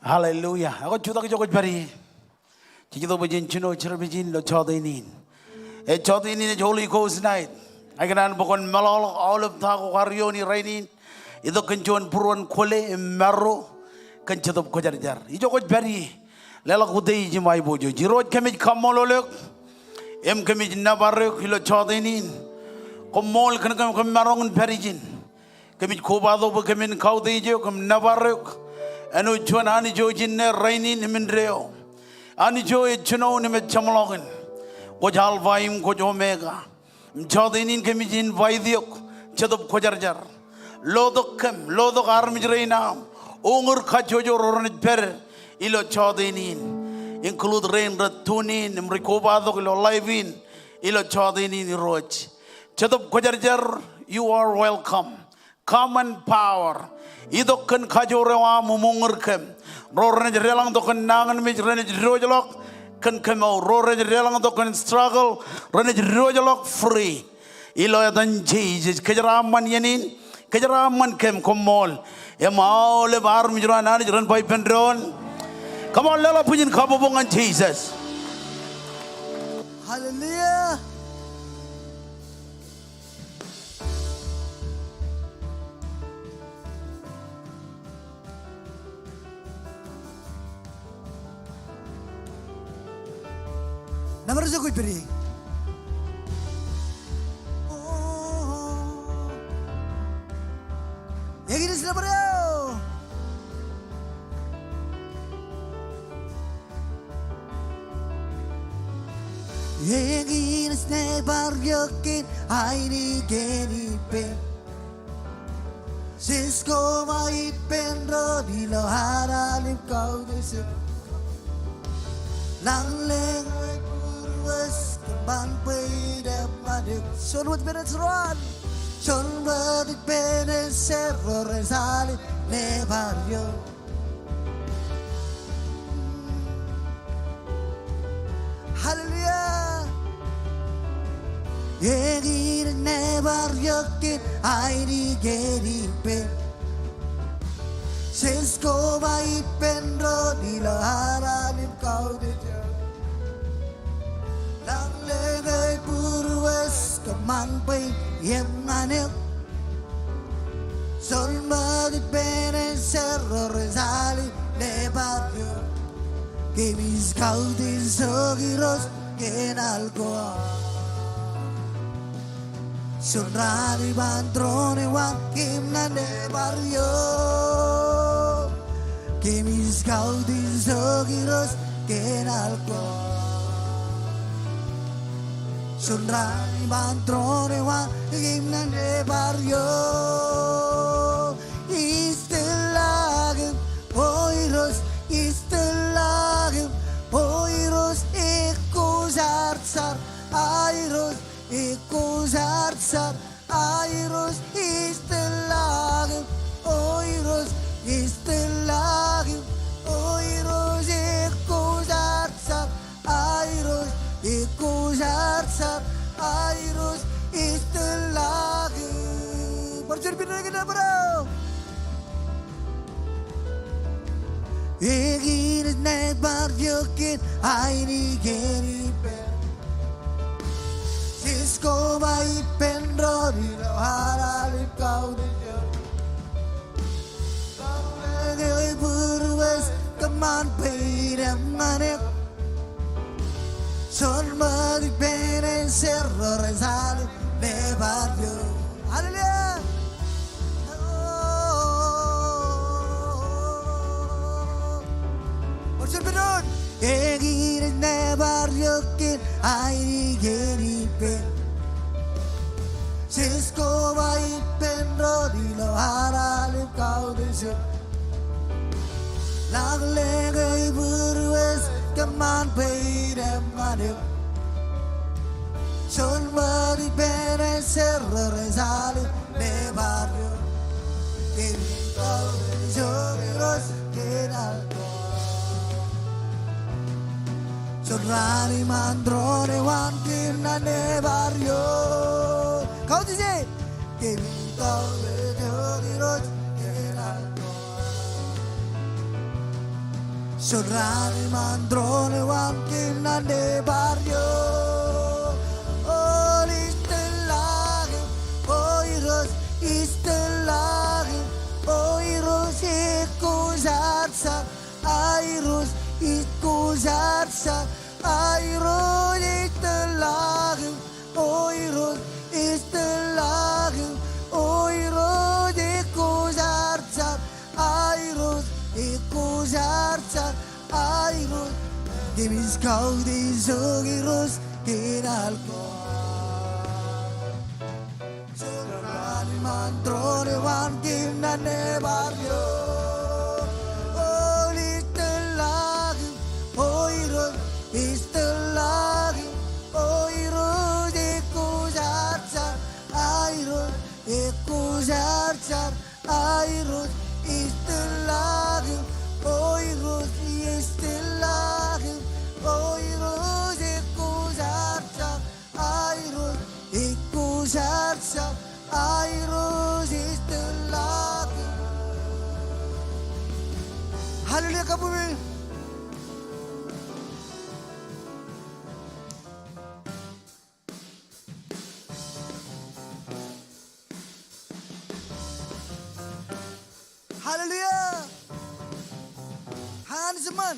Hallelujah. Ako chuta ko jokot bari. Chikito bajin chuno chirabijin lo chodinin. E chodinin is Holy Ghost night. I can bokon malol all of thago karioni rainin. Ito kenchuan puruan kole mero kenchitop ko jar. Ijokot bari. Lela kudei jimai bojo. Jirot kemij kamololek. Em kemij nabarek lo chodinin. Kommol Kon kemarong perijin. Kemij koba do kemin kau dejo kem nabarek. Anu chuan ani jo jinne rainin mindreo. Ani jo e chuno ni me chamlogin. Ko jal vaim ko jo mega. Mchodinin kemijin vaidiok chadop ko jar. Lodok armij reina. Ungur khajojo roronit per ilo chodinin. Include rain ratunin mrikoba do lo livin ilo chodinin roch. Chadop ko jar, you are welcome. Common power. Idokkan kajorewa mumungur kem. Roren relang dokkan nangan mij ren rojalok kan kemo roren relang dokkan struggle ren rojalok free. Ilo dan Jesus kejaraman yanin kejaraman kem kommol. Emau le bar mijran ani ren pai pendron. Come on lela pujin kabobongan Jesus. Hallelujah. Namar sa kuy peri. Yaginis na pareo. Yaginis na baryokin ay ni genipe. Sisko maipenro di lo haralim kau desu. Langleng was keban peda paduk son wat benes ron son wat benes serro resali ne barrio hallelujah yegir ne barrio kin airi geri pe sesko vai penro di lara lim kau de Langlegay purwas kamang pay yemanil Sol madit pene cerro resali le barrio Que mis cautis ogiros que en algo Sonrari bandrone wakim na le barrio Que mis cautis ogiros que en algo Sonrari mantrone wa himna de barrio Istelagim oiros ekuzartsar airos ekuzartsar airos istelagim oiros ekuzartsar airos Ikusartsar airos istelagi Percermin lagi na bro Egin is net barjokin aini geni pen Sisko mai penro di lo haralip kau dejo Kau burwes keman peidam manek Son madik bene cerro resali le barrio Hallelujah Porción penon Egir ne barrio kin airi geri pen Sisko vai penro di lo haralim kau desu Langlegay burwes Kaman peidam madem Son madik bene cerro resali le barrio Que kau jogeros que algo Son rari mandrone wankim na le barrio Kau dice Que kau jogeros que algo Sorrani mandrone wankin nande barrio. Oh, istelagin, oiros, istelagin, oiros ikusarsa, airos ikusarsa, airos istelagin, oiros istelagin, oiros ikusarsa, airos ikusarsa, airos. Gimis kaudi zogiros kinalko. Sorrani mandrone wankin nane barrio. Oh, istelagin, oiros, istelagin, oiros ikusarsa, airos, ikusarsa, airos, istelagin, oiros, istelagin, oiros ikusarsa, airos, ikusarsa, airos, istelagin. Hallelujah kabul. Hallelujah. Hanseman.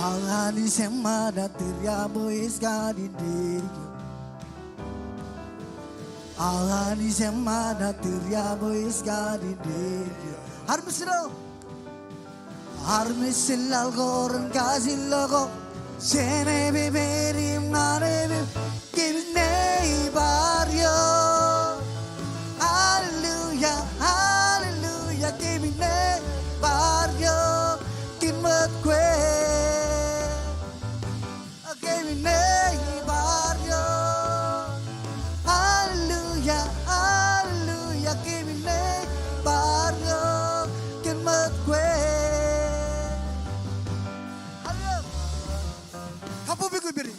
Hangani semana teriamo escadinderio. Hangani semana teriamo escadinderio. Harmisro. Harmisilal goran gazilago. Sene beberim nane kibne barrio. Hallelujah, hallelujah, kibne barrio. Kimat kwe, kibne barrio. Hallelujah, hallelujah, kibne barrio. Kimat kwe. Kapu biku biri.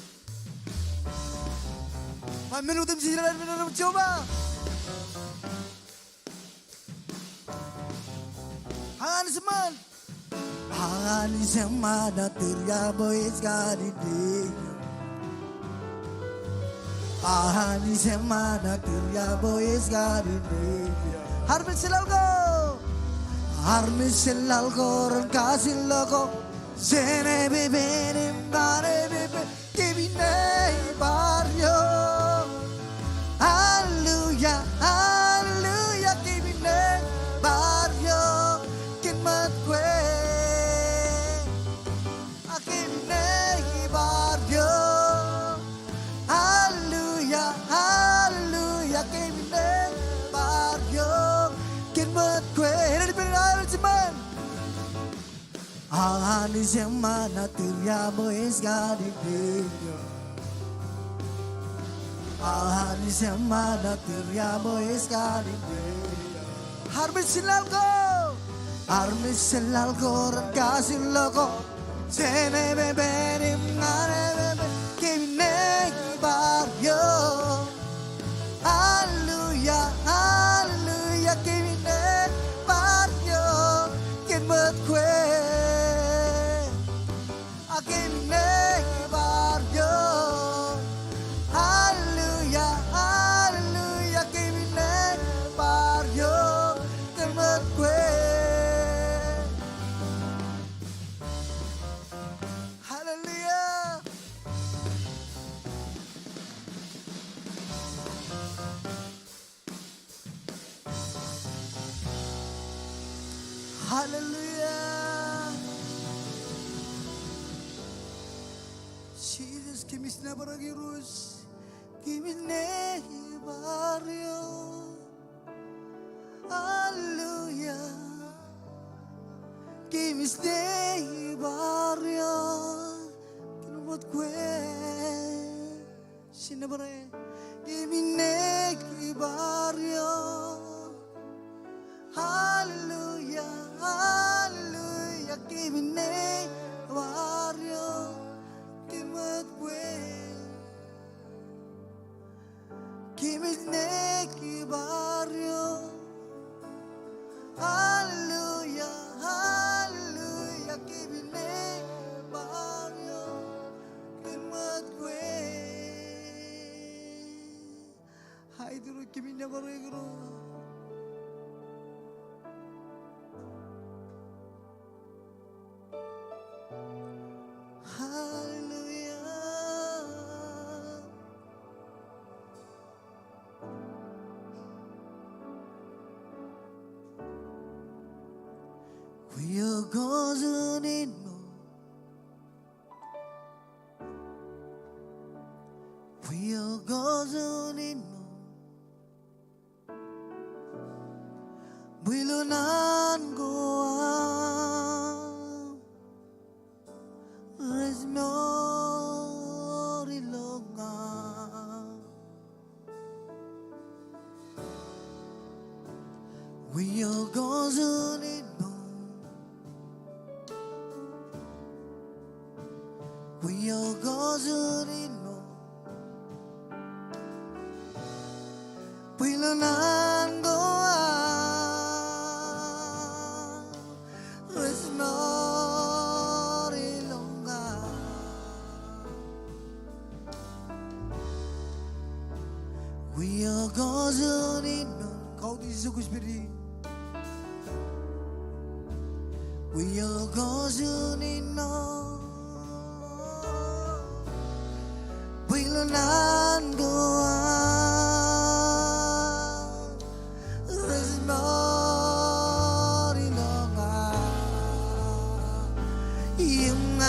Minutum sihiran minutum coba. Hanseman. Hangani semana teriamo escadinderio. Hangani semana teriamo escadinderio. Harmisilal goran gazilago. Sene beberim nane bebe kibine barrio. Hallelujah, hallelujah, kibine barrio. Kimat kwe, kibine barrio. Hallelujah, hallelujah, kibine barrio. Kimat kwe. Hindi pinag-aaral Hangani semana teriamo escadinderio. Hangani semana teriamo escadinderio. Harmisilal goran gazilago. Sene beberim nane bebe kibine barrio. Hallelujah, hallelujah, kibine barrio. Kimat kwe. Hallelujah, hallelujah, kibine barrio. Kimat kwe. Hallelujah. Hallelujah. Jesus, kimis na baragirus, kimis na barrio. Hallelujah. Kimis na barrio. Kinumot kwe. Sinabare. Kimis na barrio. Hallelujah, hallelujah, kimis na barrio. Kimat kwe. Kimis na barrio. Hallelujah, hallelujah, kimis na 들어 김이냐 거래 그러. We're going in more. We're going in more. We'll not go out. There's no longer. We're going in more. We are going in more. We'll not go out. There's no longer. We are going in more. Kau di suku spirit. We are going in more. We'll not go out. There's more longer. Yung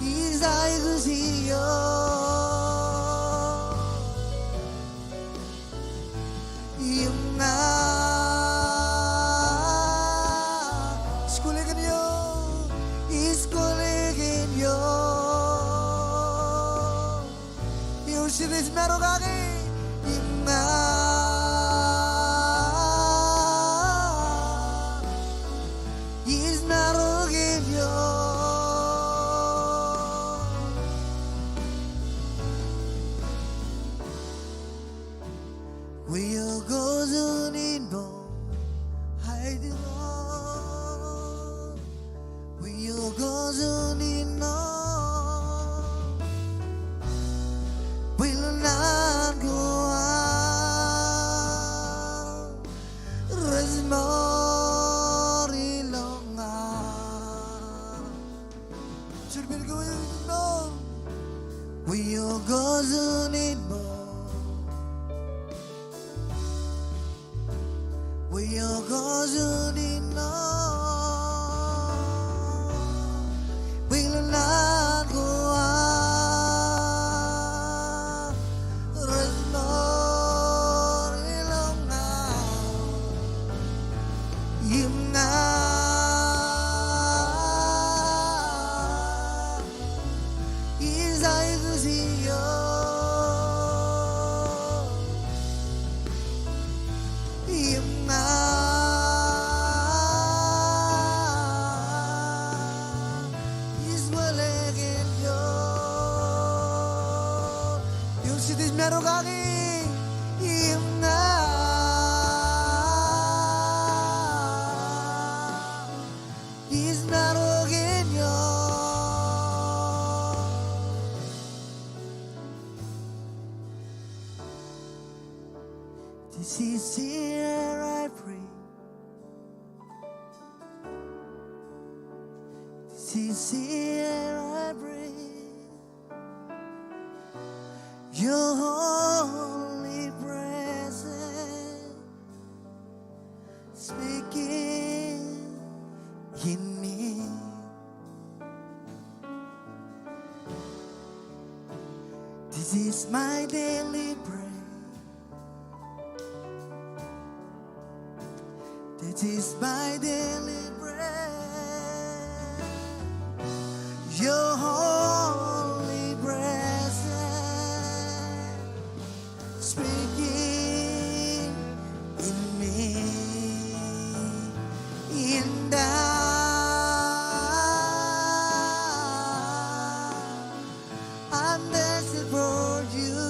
isa'y gusiyo. Yung Siris meron kaki Inga Is meron kinyo We are going in more Hiding on We are going in more We'll not go out. There's more longer. Should we go in more? We are going in more. We are going in more. We'll not go out. Meron kaki yung is narogin yo. This is here I pray. This is here I pray. Your holy presence speaking in me. This is my daily bread. This is my daily bread. Your holy presence speaking in me, and I'm desperate for you,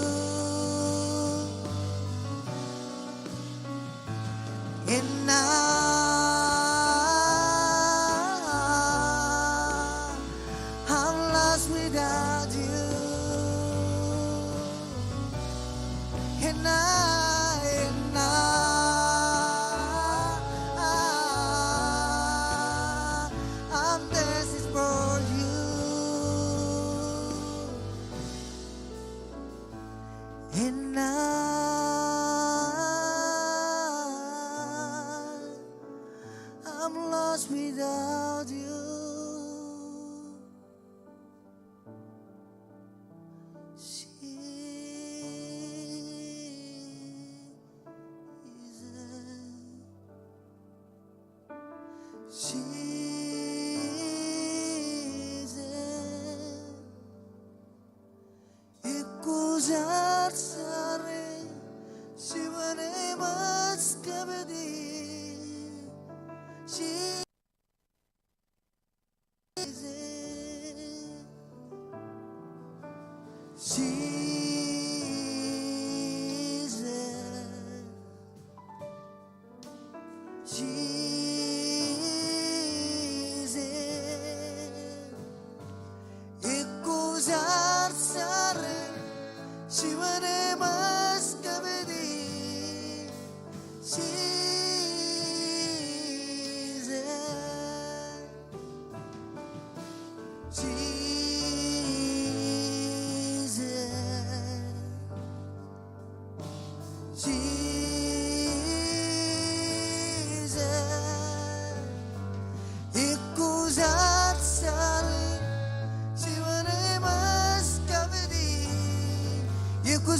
and I'm lost without you. for you. And now I'm lost without you.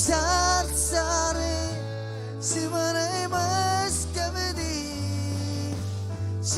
Sarsare si